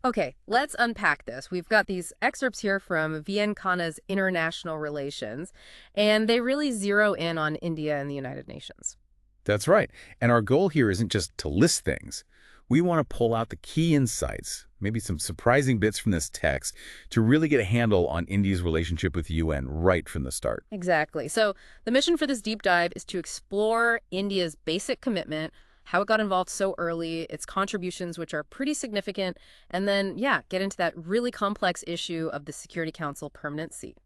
Okay, let's unpack this. We've got these excerpts here from V.N. Khanna's International Relations, and they really zero in on India and the United Nations. That's right. And our goal here isn't just to list things. We want to pull out the key insights, maybe some surprising bits from this text, to really get a handle on India's relationship with the UN right from the start. Exactly. So the mission for this deep dive is to explore India's basic commitment, how it got involved so early, its contributions, which are pretty significant, and then, yeah, get into that really complex issue of the Security Council permanent seat.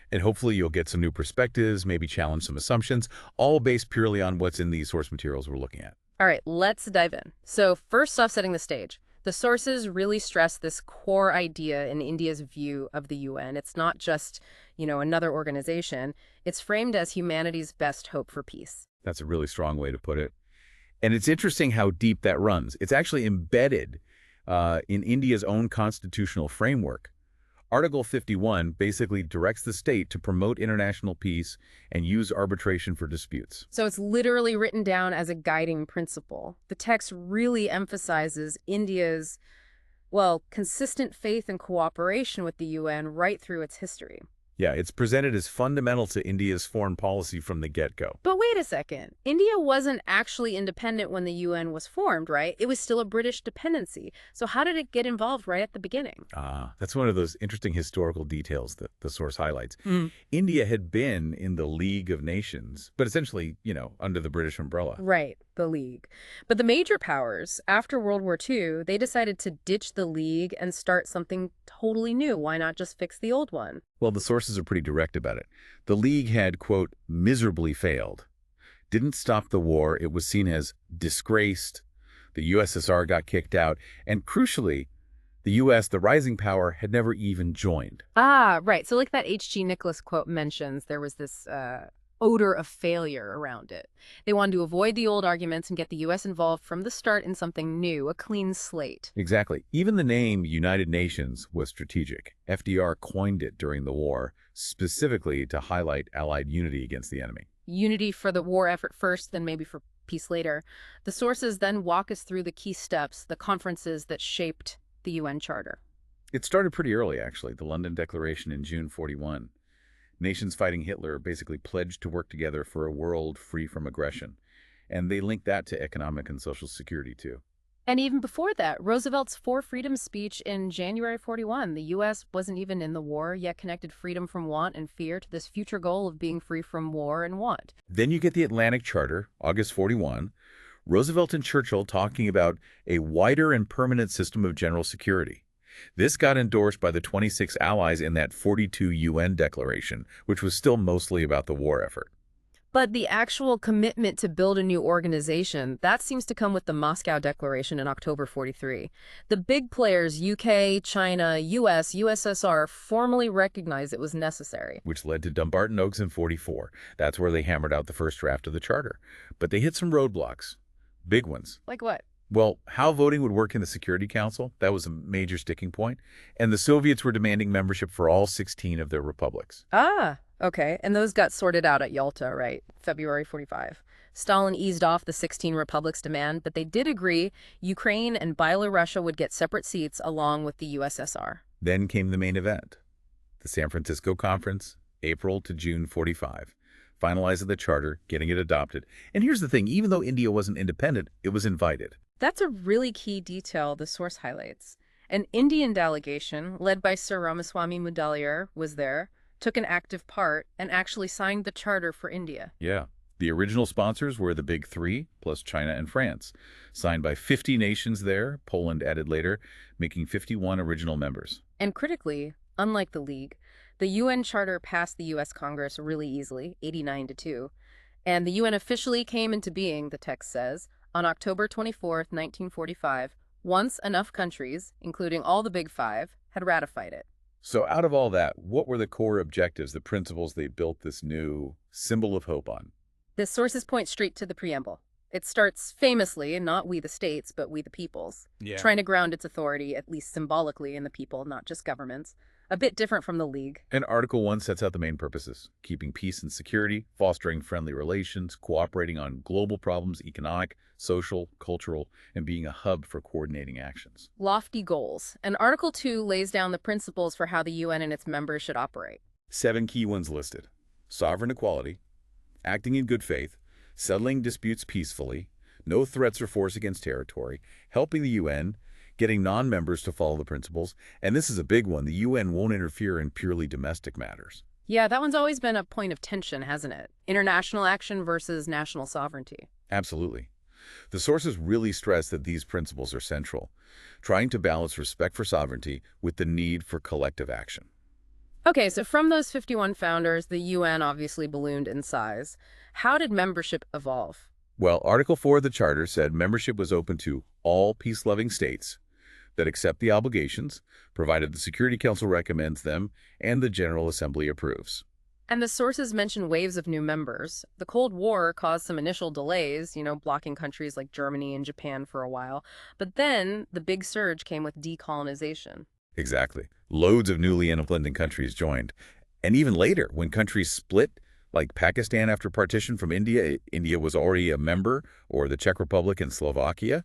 And hopefully you'll get some new perspectives, maybe challenge some assumptions, all based purely on what's in these source materials we're looking at. All right, let's dive in. So first off, setting the stage. The sources really stress this core idea in India's view of the UN. It's not just, another organization. It's framed as humanity's best hope for peace. That's a really strong way to put it. And it's interesting how deep that runs. It's actually embedded in India's own constitutional framework. Article 51 basically directs the state to promote international peace and use arbitration for disputes. So it's literally written down as a guiding principle. The text really emphasizes India's, well, consistent faith and cooperation with the UN right through its history. Yeah, it's presented as fundamental to India's foreign policy from the get-go. But wait a second. India wasn't actually independent when the UN was formed, right? It was still a British dependency. So how did it get involved right at the beginning? That's one of those interesting historical details that the source highlights. Mm. India had been in the League of Nations, but essentially, under the British umbrella. Right, the League. But the major powers, after World War II, they decided to ditch the League and start something totally new. Why not just fix the old one? Well, the sources are pretty direct about it. The League had, quote, miserably failed. Didn't stop the war. It was seen as disgraced. The USSR got kicked out. And crucially, the U.S., the rising power, had never even joined. Ah, right. So like that H.G. Nicholas quote mentions, there was this odor of failure around it. They wanted to avoid the old arguments and get the U.S. involved from the start in something new, a clean slate. Exactly. Even the name United Nations was strategic. FDR coined it during the war, specifically to highlight Allied unity against the enemy. Unity for the war effort first, then maybe for peace later. The sources then walk us through the key steps, the conferences that shaped the UN Charter. It started pretty early, actually, the London Declaration in June 41. Nations fighting Hitler basically pledged to work together for a world free from aggression. And they linked that to economic and social security, too. And even before that, Roosevelt's Four Freedoms speech in January 41, the U.S. wasn't even in the war, yet connected freedom from want and fear to this future goal of being free from war and want. Then you get the Atlantic Charter, August 41, Roosevelt and Churchill talking about a wider and permanent system of general security. This got endorsed by the 26 allies in that 42 UN declaration, which was still mostly about the war effort. But the actual commitment to build a new organization, that seems to come with the Moscow Declaration in October 43. The big players, UK, China, US, USSR, formally recognized it was necessary. Which led to Dumbarton Oaks in 44. That's where they hammered out the first draft of the charter. But they hit some roadblocks, big ones. Like what? Well, how voting would work in the Security Council, that was a major sticking point. And the Soviets were demanding membership for all 16 of their republics. Ah, okay. And those got sorted out at Yalta, right? February 45. Stalin eased off the 16 republics' demand, but they did agree Ukraine and Byeloruss would get separate seats along with the USSR. Then came the main event, the San Francisco Conference, April to June 45. Finalizing the charter, getting it adopted. And here's the thing, even though India wasn't independent, it was invited. That's a really key detail the source highlights. An Indian delegation, led by Sir Ramaswamy Mudaliar, was there, took an active part, and actually signed the charter for India. Yeah. The original sponsors were the big three, plus China and France. Signed by 50 nations there, Poland added later, making 51 original members. And critically, unlike the League, the UN Charter passed the U.S. Congress really easily, 89-2. And the UN officially came into being, the text says, on October 24, 1945, once enough countries, including all the big five, had ratified it. So out of all that, what were the core objectives, the principles they built this new symbol of hope on? The sources point straight to the preamble. It starts famously, not we the states, but we the peoples, Yeah. trying to ground its authority, at least symbolically, in the people, not just governments. A bit different from the League. And Article 1 sets out the main purposes: keeping peace and security, fostering friendly relations, cooperating on global problems, economic, social, cultural, and being a hub for coordinating actions. Lofty goals. And Article 2 lays down the principles for how the UN and its members should operate. 7 key ones listed: sovereign equality, acting in good faith, settling disputes peacefully, no threats or force against territory, helping the UN, getting non-members to follow the principles, and this is a big one: the UN won't interfere in purely domestic matters. Yeah, that one's always been a point of tension, hasn't it? International action versus national sovereignty. Absolutely. The sources really stress that these principles are central, trying to balance respect for sovereignty with the need for collective action. Okay, so from those 51 founders, the UN obviously ballooned in size. How did membership evolve? Well, Article 4 of the Charter said membership was open to all peace-loving states that accept the obligations, provided the Security Council recommends them and the General Assembly approves. And the sources mention waves of new members. The Cold War caused some initial delays, blocking countries like Germany and Japan for a while. But then the big surge came with decolonization. Exactly. Loads of newly independent countries joined. And even later, when countries split, like Pakistan after partition from India, India was already a member, or the Czech Republic and Slovakia.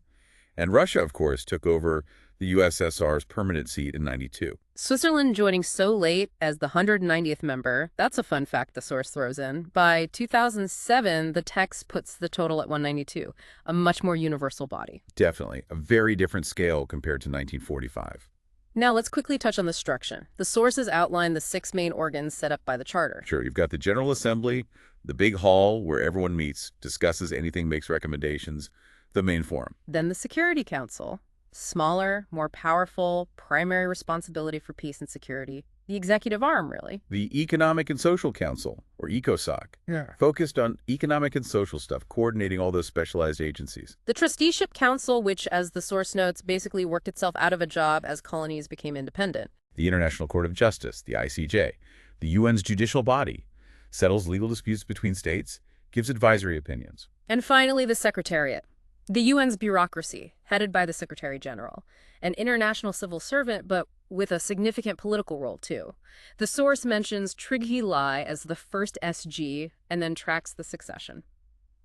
And Russia, of course, took over the USSR's permanent seat in '92. Switzerland joining so late as the 190th member, that's a fun fact the source throws in. By 2007, the text puts the total at 192, a much more universal body. Definitely. A very different scale compared to 1945. Now let's quickly touch on the structure. The sources outline the 6 main organs set up by the Charter. Sure, you've got the General Assembly, the big hall where everyone meets, discusses anything, makes recommendations, the main forum. Then the Security Council, smaller, more powerful, primary responsibility for peace and security. The executive arm, really. The Economic and Social Council, or ECOSOC, focused on economic and social stuff, coordinating all those specialized agencies. The Trusteeship Council, which, as the source notes, basically worked itself out of a job as colonies became independent. The International Court of Justice, the ICJ, the UN's judicial body, settles legal disputes between states, gives advisory opinions. And finally, the Secretariat. The UN's bureaucracy, headed by the Secretary General, an international civil servant, but with a significant political role, too. The source mentions Trygve Lie as the first SG and then tracks the succession.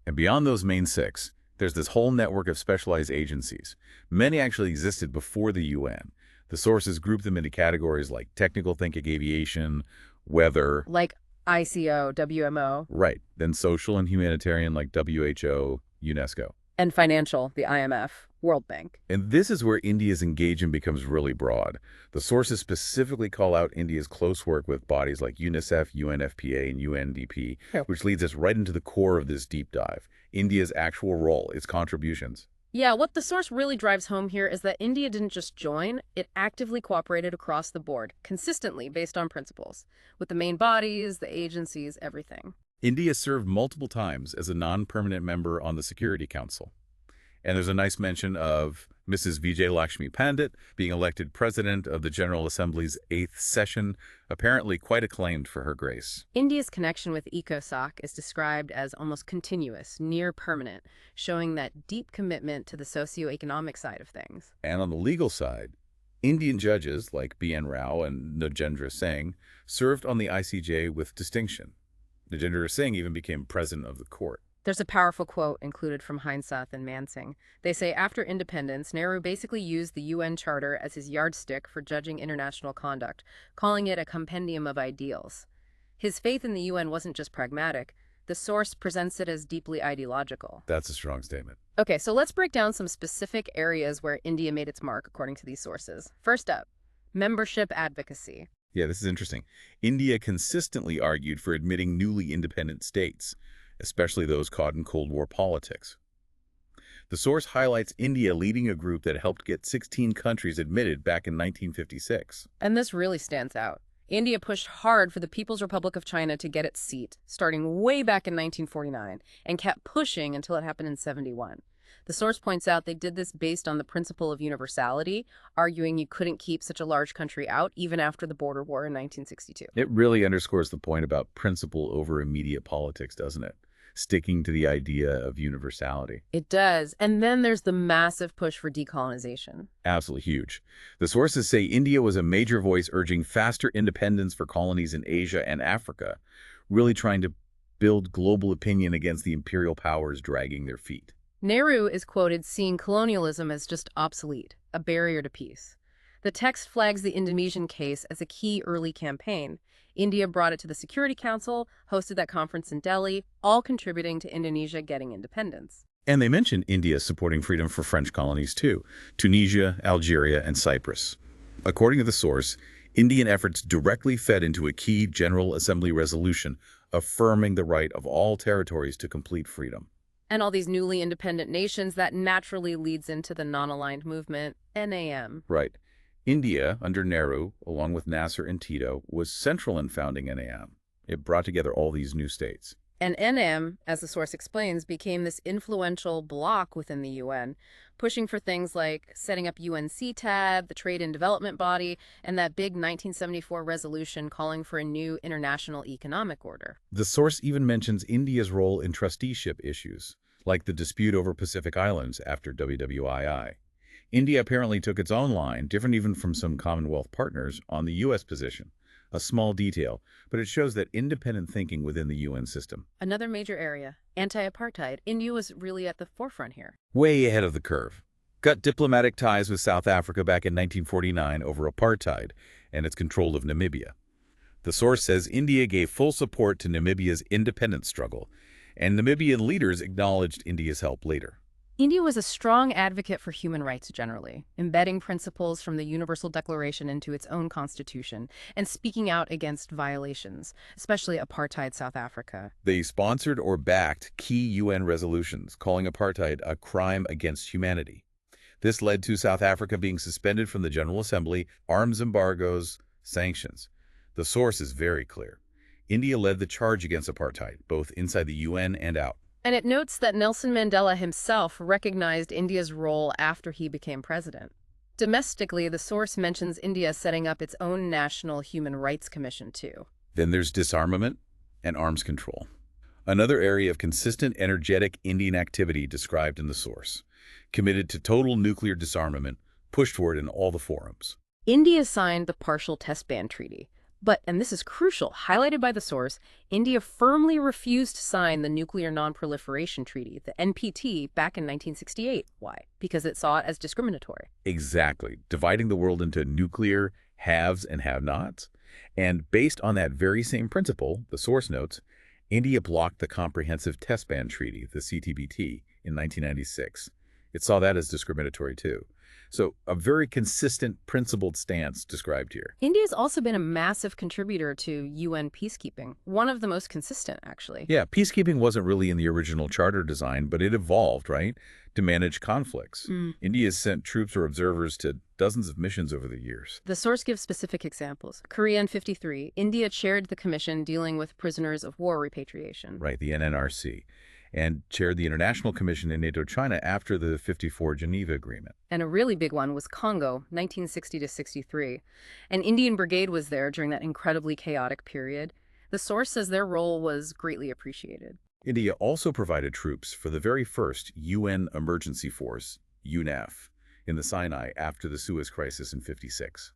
And beyond those main 6, there's this whole network of specialized agencies. Many actually existed before the UN. The sources group them into categories like technical thinking, aviation, weather. Like ICO, WMO. Right. Then social and humanitarian like WHO, UNESCO. And financial, the IMF, World Bank. And this is where India's engagement becomes really broad. The sources specifically call out India's close work with bodies like UNICEF, UNFPA, and UNDP, which leads us right into the core of this deep dive: India's actual role, its contributions. Yeah, what the source really drives home here is that India didn't just join, it actively cooperated across the board, consistently based on principles, with the main bodies, the agencies, everything. India served multiple times as a non-permanent member on the Security Council. And there's a nice mention of Mrs. Vijay Lakshmi Pandit being elected president of the General Assembly's 8th session, apparently quite acclaimed for her grace. India's connection with ECOSOC is described as almost continuous, near permanent, showing that deep commitment to the socio-economic side of things. And on the legal side, Indian judges like B.N. Rao and Nagendra Singh served on the ICJ with distinction. Nagendra Singh even became president of the court. There's a powerful quote included from Heinsath and Mansingh. They say after independence, Nehru basically used the UN Charter as his yardstick for judging international conduct, calling it a compendium of ideals. His faith in the UN wasn't just pragmatic. The source presents it as deeply ideological. That's a strong statement. Okay, so let's break down some specific areas where India made its mark, according to these sources. First up, membership advocacy. Yeah, this is interesting. India consistently argued for admitting newly independent states, especially those caught in Cold War politics. The source highlights India leading a group that helped get 16 countries admitted back in 1956. And this really stands out. India pushed hard for the People's Republic of China to get its seat, starting way back in 1949, and kept pushing until it happened in 71. The source points out they did this based on the principle of universality, arguing you couldn't keep such a large country out even after the border war in 1962. It really underscores the point about principle over immediate politics, doesn't it? sticking to the idea of universality. It does. And then there's the massive push for decolonization. Absolutely huge. The sources say India was a major voice urging faster independence for colonies in Asia and Africa, really trying to build global opinion against the imperial powers dragging their feet. Nehru is quoted seeing colonialism as just obsolete, a barrier to peace. The text flags the Indonesian case as a key early campaign. India brought it to the Security Council, hosted that conference in Delhi, all contributing to Indonesia getting independence. And they mention India supporting freedom for French colonies too, Tunisia, Algeria, and Cyprus. According to the source, Indian efforts directly fed into a key General Assembly resolution affirming the right of all territories to complete freedom. And all these newly independent nations, that naturally leads into the non-aligned movement, NAM. Right. India, under Nehru, along with Nasser and Tito, was central in founding NAM. It brought together all these new states. And NAM, as the source explains, became this influential bloc within the UN, pushing for things like setting up UNCTAD, the Trade and Development Body, and that big 1974 resolution calling for a new international economic order. The source even mentions India's role in trusteeship issues, like the dispute over Pacific Islands after WWII. India apparently took its own line, different even from some Commonwealth partners, on the U.S. position. A small detail, but it shows that independent thinking within the UN system. Another major area, anti-apartheid. India was really at the forefront here. Way ahead of the curve. Cut diplomatic ties with South Africa back in 1949 over apartheid and its control of Namibia. The source says India gave full support to Namibia's independence struggle, and Namibian leaders acknowledged India's help later. India was a strong advocate for human rights generally, embedding principles from the Universal Declaration into its own constitution and speaking out against violations, especially apartheid South Africa. They sponsored or backed key UN resolutions calling apartheid a crime against humanity. This led to South Africa being suspended from the General Assembly, arms embargoes, sanctions. The source is very clear. India led the charge against apartheid, both inside the UN and out. And it notes that Nelson Mandela himself recognized India's role after he became president. Domestically, the source mentions India setting up its own National Human Rights Commission, too. Then there's disarmament and arms control. Another area of consistent, energetic Indian activity described in the source. Committed to total nuclear disarmament, pushed for it in all the forums. India signed the Partial Test Ban Treaty. But, and this is crucial, highlighted by the source, India firmly refused to sign the Nuclear Non-Proliferation Treaty, the NPT, back in 1968. Why? Because it saw it as discriminatory. Exactly. Dividing the world into nuclear haves and have-nots. And based on that very same principle, the source notes, India blocked the Comprehensive Test Ban Treaty, the CTBT, in 1996. It saw that as discriminatory too. So a very consistent, principled stance described here. India's also been a massive contributor to UN peacekeeping, one of the most consistent, actually. Yeah, peacekeeping wasn't really in the original charter design, but it evolved, right, to manage conflicts. India has sent troops or observers to dozens of missions over the years. The source gives specific examples. Korea in '53, India chaired the commission dealing with prisoners of war repatriation. Right, the NNRC. And chaired the International Commission in NATO-China after the '54 Geneva Agreement. And a really big one was Congo, 1960 to 63. An Indian brigade was there during that incredibly chaotic period. The source says their role was greatly appreciated. India also provided troops for the very first UN Emergency Force, UNEF, in the Sinai after the Suez Crisis in '56,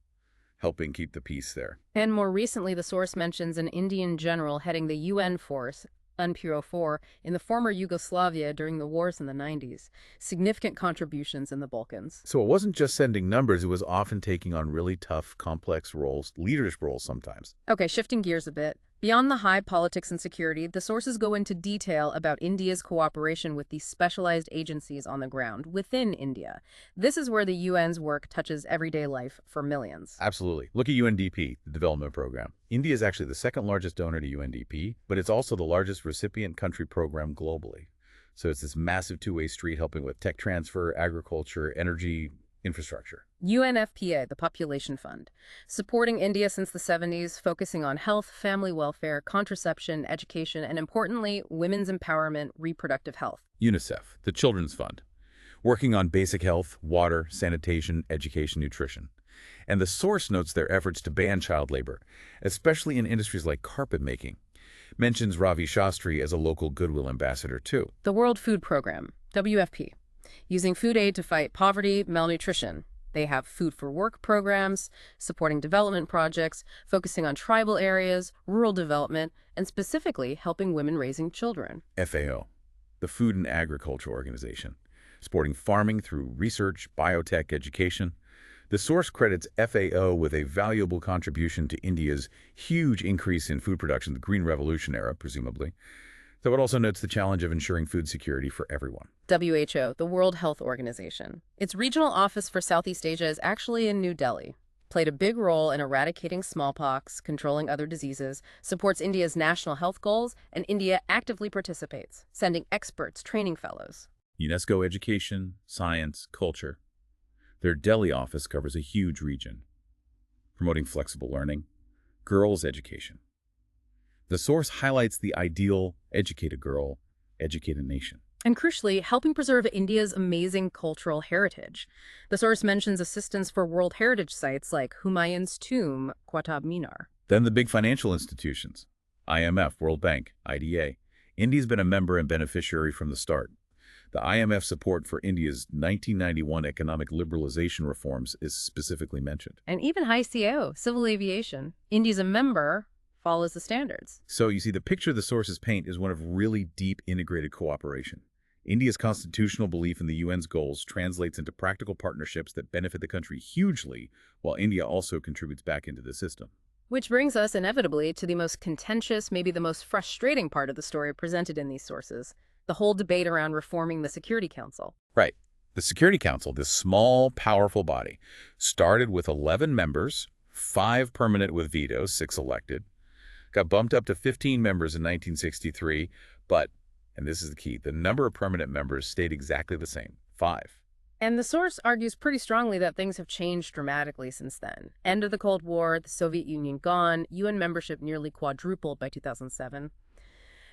helping keep the peace there. And more recently, the source mentions an Indian general heading the UN force, UNPRO 4, in the former Yugoslavia during the wars in the 90s. Significant contributions in the Balkans. So it wasn't just sending numbers, it was often taking on really tough, complex roles, leadership roles sometimes. Okay, shifting gears a bit. Beyond the high politics and security, the sources go into detail about India's cooperation with these specialized agencies on the ground within India. This is where the UN's work touches everyday life for millions. Absolutely. Look at UNDP, the development program. India is actually the second largest donor to UNDP, but it's also the largest recipient country program globally. So it's this massive two-way street helping with tech transfer, agriculture, energy, infrastructure. UNFPA, the Population Fund, supporting India since the 70s, focusing on health, family welfare, contraception, education, and importantly, women's empowerment, reproductive health. UNICEF, the Children's Fund, working on basic health, water, sanitation, education, nutrition. And the source notes their efforts to ban child labor, especially in industries like carpet making. Mentions Ravi Shastri as a local goodwill ambassador, too. The World Food Program, WFP, using food aid to fight poverty, malnutrition. They have food for work programs, supporting development projects, focusing on tribal areas, rural development, and specifically helping women raising children. FAO, the Food and Agriculture Organization, supporting farming through research, biotech, education. The source credits FAO with a valuable contribution to India's huge increase in food production, the Green Revolution era, presumably. Though it also notes the challenge of ensuring food security for everyone. WHO, the World Health Organization. Its regional office for Southeast Asia is actually in New Delhi. Played a big role in eradicating smallpox, controlling other diseases, supports India's national health goals, and India actively participates, sending experts, training fellows. UNESCO education, science, culture. Their Delhi office covers a huge region, promoting flexible learning, girls' education. The source highlights the ideal educated girl, educated nation. And crucially, helping preserve India's amazing cultural heritage. The source mentions assistance for World Heritage sites like Humayun's tomb, Qutb Minar. Then the big financial institutions, IMF, World Bank, IDA. India's been a member and beneficiary from the start. The IMF support for India's 1991 economic liberalization reforms is specifically mentioned. And even HCAO, civil aviation. India's a member, follows the standards. So you see, the picture the sources paint is one of really deep integrated cooperation. India's constitutional belief in the UN's goals translates into practical partnerships that benefit the country hugely, while India also contributes back into the system. Which brings us inevitably to the most contentious, maybe the most frustrating part of the story presented in these sources. The whole debate around reforming the Security Council. Right. The Security Council, this small, powerful body, started with 11 members, 5 permanent with vetoes, 6 elected, got bumped up to 15 members in 1963, but, and this is the key, the number of permanent members stayed exactly the same, 5. And the source argues pretty strongly that things have changed dramatically since then. End of the Cold War, the Soviet Union gone, UN membership nearly quadrupled by 2007.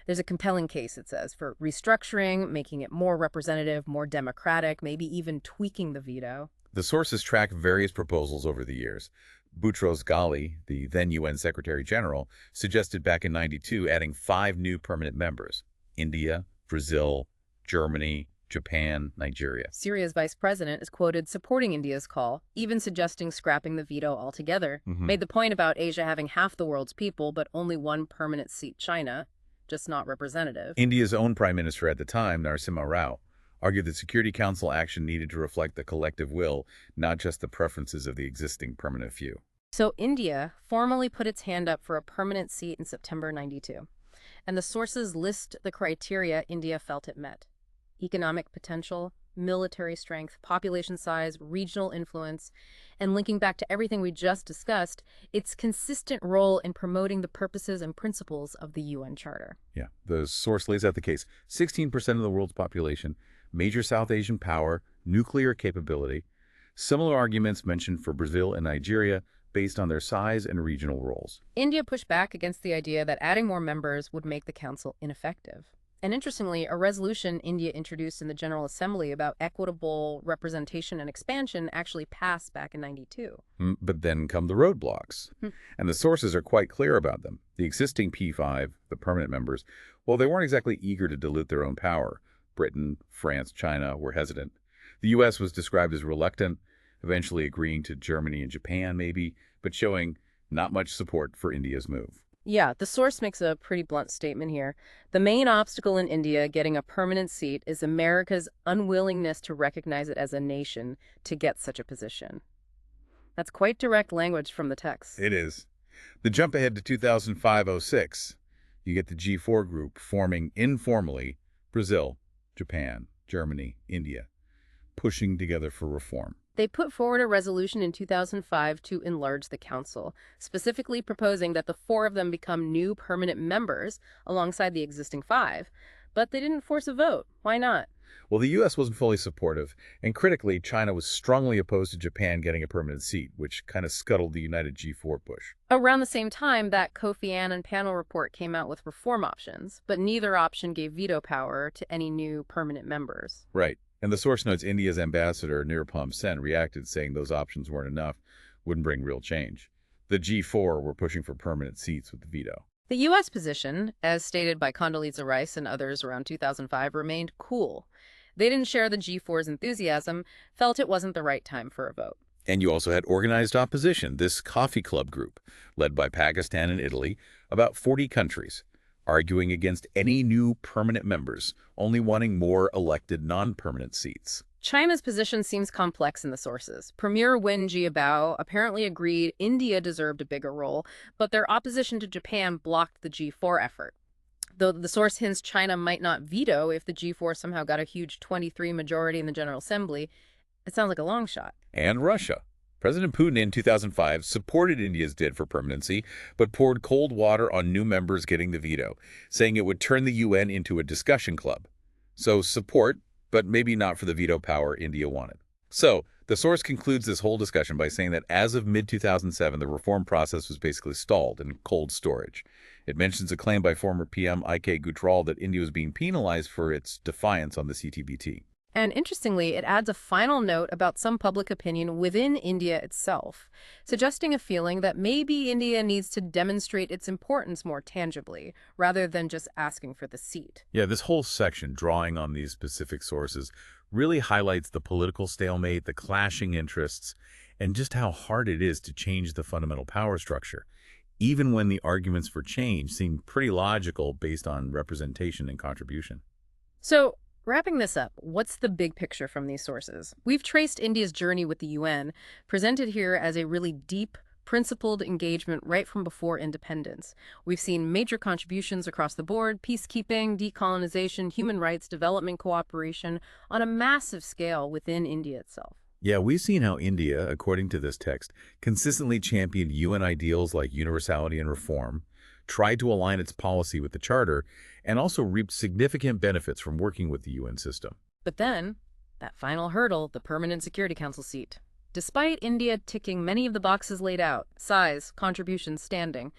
There's a compelling case, it says, for restructuring, making it more representative, more democratic, maybe even tweaking the veto. The sources track various proposals over the years. Boutros Ghali, the then UN Secretary General, suggested back in '92 adding 5 new permanent members: India, Brazil, Germany, Japan, Nigeria. Syria's vice president is quoted supporting India's call, even suggesting scrapping the veto altogether. Made the point about Asia having half the world's people, but only 1 permanent seat, China, just not representative. India's own prime minister at the time, Narasimha Rao, argued that Security Council action needed to reflect the collective will, not just the preferences of the existing permanent few. So India formally put its hand up for a permanent seat in September '92. And the sources list the criteria India felt it met: economic potential, military strength, population size, regional influence, and linking back to everything we just discussed, its consistent role in promoting the purposes and principles of the UN Charter. Yeah, the source lays out the case. 16% of the world's population, major South Asian power, nuclear capability. Similar arguments mentioned for Brazil and Nigeria based on their size and regional roles. India pushed back against the idea that adding more members would make the council ineffective. And interestingly, a resolution India introduced in the General Assembly about equitable representation and expansion actually passed back in '92. But then come the roadblocks. And the sources are quite clear about them. The existing P5, the permanent members, well, they weren't exactly eager to dilute their own power. Britain, France, China were hesitant. The U.S. was described as reluctant, eventually agreeing to Germany and Japan maybe, but showing not much support for India's move. Yeah, the source makes a pretty blunt statement here. The main obstacle in India getting a permanent seat is America's unwillingness to recognize it as a nation to get such a position. That's quite direct language from the text. It is. The jump ahead to 2005-06, you get the G4 group forming informally Brazil, Japan, Germany, India, pushing together for reform. They put forward a resolution in 2005 to enlarge the council, specifically proposing that the 4 of them become new permanent members alongside the existing 5. But they didn't force a vote. Why not? Well, the U.S. wasn't fully supportive, and critically, China was strongly opposed to Japan getting a permanent seat, which kind of scuttled the united G4 push. Around the same time, that Kofi Annan panel report came out with reform options, but neither option gave veto power to any new permanent members. Right. And the source notes India's ambassador, Nirupam Sen, reacted saying those options weren't enough, wouldn't bring real change. The G4 were pushing for permanent seats with the veto. The U.S. position, as stated by Condoleezza Rice and others around 2005, remained cool. They didn't share the G4's enthusiasm, felt it wasn't the right time for a vote. And you also had organized opposition, this coffee club group, led by Pakistan and Italy, about 40 countries, arguing against any new permanent members, only wanting more elected non-permanent seats. China's position seems complex in the sources. Premier Wen Jiabao apparently agreed India deserved a bigger role, but their opposition to Japan blocked the G4 effort. Though the source hints China might not veto if the G4 somehow got a huge 23 majority in the General Assembly, it sounds like a long shot. And Russia. President Putin in 2005 supported India's bid for permanency, but poured cold water on new members getting the veto, saying it would turn the UN into a discussion club. So support, but maybe not for the veto power India wanted. So the source concludes this whole discussion by saying that as of mid-2007, the reform process was basically stalled in cold storage. It mentions a claim by former PM I.K. Gujral that India was being penalized for its defiance on the CTBT. And interestingly, it adds a final note about some public opinion within India itself, suggesting a feeling that maybe India needs to demonstrate its importance more tangibly, rather than just asking for the seat. Yeah, this whole section, drawing on these specific sources, really highlights the political stalemate, the clashing interests, and just how hard it is to change the fundamental power structure, even when the arguments for change seem pretty logical based on representation and contribution. So, wrapping this up, what's the big picture from these sources? We've traced India's journey with the UN, presented here as a really deep, principled engagement right from before independence. We've seen major contributions across the board: peacekeeping, decolonization, human rights, development cooperation, on a massive scale within India itself. Yeah, we've seen how India, according to this text, consistently championed UN ideals like universality and reform, tried to align its policy with the Charter, and also reaped significant benefits from working with the UN system. But then, that final hurdle, the Permanent Security Council seat. Despite India ticking many of the boxes laid out, size, contributions, standing,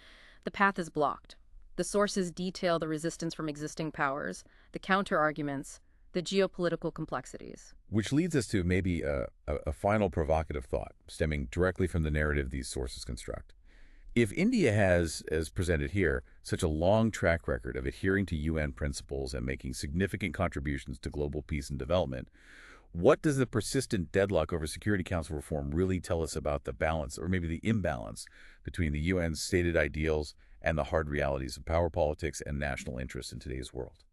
the path is blocked. The sources detail the resistance from existing powers, the counter-arguments, the geopolitical complexities. Which leads us to maybe a final provocative thought, stemming directly from the narrative these sources construct. If India has, as presented here, such a long track record of adhering to UN principles and making significant contributions to global peace and development, what does the persistent deadlock over Security Council reform really tell us about the balance, or maybe the imbalance, between the UN's stated ideals and the hard realities of power politics and national interests in today's world?